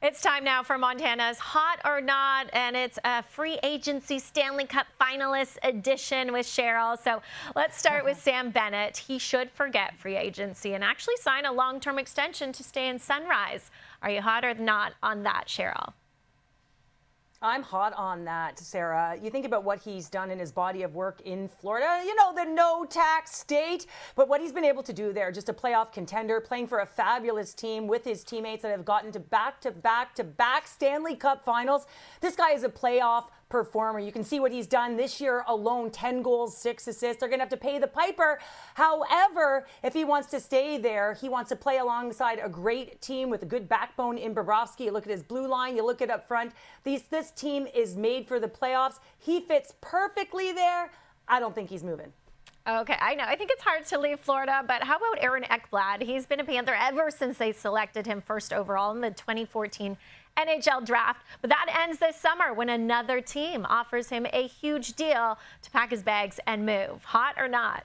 It's time now for Montana's Hot or Not, and it's a free agency Stanley Cup finalist edition with Cheryl. So let's start with Sam Bennett. He should forget free agency and actually sign a long-term extension to stay in Sunrise. Are you hot or not on that, Cheryl? I'm hot on that, Sarah. You think about what he's done in his body of work in Florida, you know, the no-tax state. But what he's been able to do there, just a playoff contender, playing for a fabulous team with his teammates that have gotten to back-to-back Stanley Cup finals. This guy is a playoff performer. You can see what he's done this year alone, 10 goals, 6 assists. They're going to have to pay the piper. However, if he wants to stay there, he wants to play alongside a great team with a good backbone in Bobrovsky. You look at his blue line, you look at up front. This team is made for the playoffs. He fits perfectly there. I don't think he's moving. Okay, I know. I think it's hard to leave Florida, but how about Aaron Ekblad? He's been a Panther ever since they selected him first overall in the 2014 NHL draft. But that ends this summer when another team offers him a huge deal to pack his bags and move. Hot or not?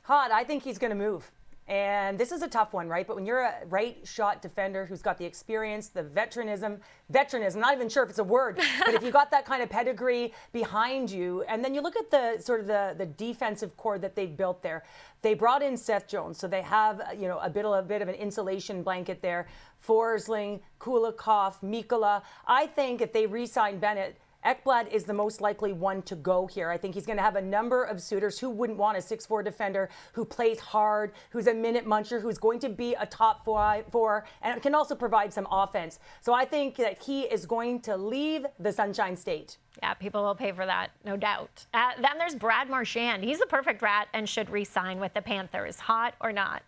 Hot. I think he's going to move. And this is a tough one, right? But when you're a right shot defender who's got the experience, the veteranism, I'm not even sure if it's a word, but if you got that kind of pedigree behind you, and then you look at the sort of the defensive core that they've built there. They brought in Seth Jones, so they have, you know, a bit of an insulation blanket there. Forsling, Kulikov, Mikkola. I think if they re-sign Bennett, Ekblad is the most likely one to go here. I think he's going to have a number of suitors. Who wouldn't want a 6'4" defender who plays hard, who's a minute muncher, who's going to be a top four, and can also provide some offense. So I think that he is going to leave the Sunshine State. Yeah, people will pay for that, no doubt. Then there's Brad Marchand. He's the perfect rat and should re-sign with the Panthers. Hot or not?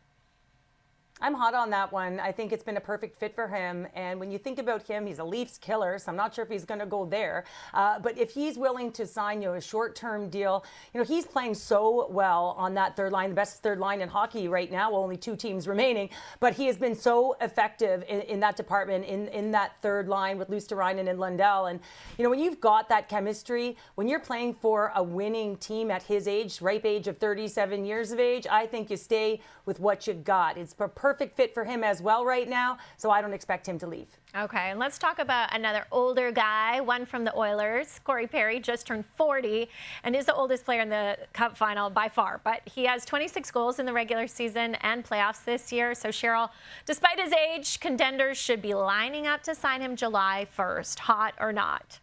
I'm hot on that one. I think it's been a perfect fit for him. And when you think about him, he's a Leafs killer, so I'm not sure if he's going to go there. But if he's willing to sign, you know, a short-term deal, you know, he's playing so well on that third line, the best third line in hockey right now. Only 2 teams remaining, but he has been so effective in that department, in that third line with Luosterainen and Lundell. And you know, when you've got that chemistry, when you're playing for a winning team at his age, ripe age of 37 years of age, I think you stay with what you've got. It's a perfect fit for him as well right now, so I don't expect him to leave. Okay, and let's talk about another older guy, one from the Oilers. Corey Perry just turned 40 and is the oldest player in the Cup final by far, but he has 26 goals in the regular season and playoffs this year. So Cheryl, despite his age, contenders should be lining up to sign him July 1st. Hot or not?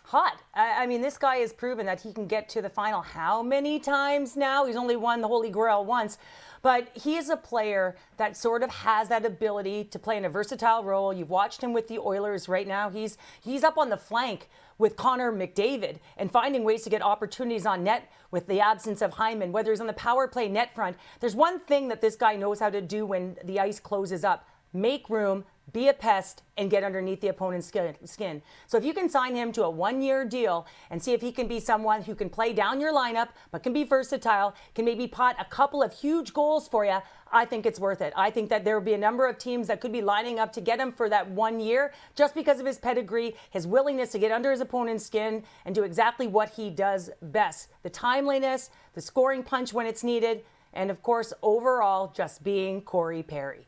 Hot. I mean, this guy has proven that he can get to the final how many times now? He's only won the Holy Grail once. But he is a player that sort of has that ability to play in a versatile role. You've watched him with the Oilers right now. He's up on the flank with Connor McDavid and finding ways to get opportunities on net with the absence of Hyman, whether he's on the power play net front. There's one thing that this guy knows how to do when the ice closes up: make room, be a pest, and get underneath the opponent's skin. So if you can sign him to a 1-year deal and see if he can be someone who can play down your lineup, but can be versatile, can maybe pot a couple of huge goals for you, I think it's worth it. I think that there will be a number of teams that could be lining up to get him for that 1 year just because of his pedigree, his willingness to get under his opponent's skin and do exactly what he does best. The timeliness, the scoring punch when it's needed, and, of course, overall, just being Corey Perry.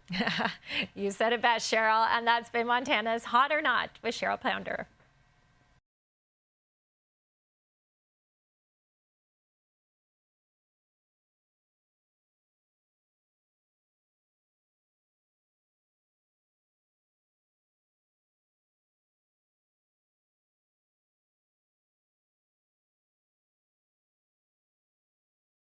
You said it best, Cheryl. And that's been Montana's Hot or Not with Cheryl Pounder.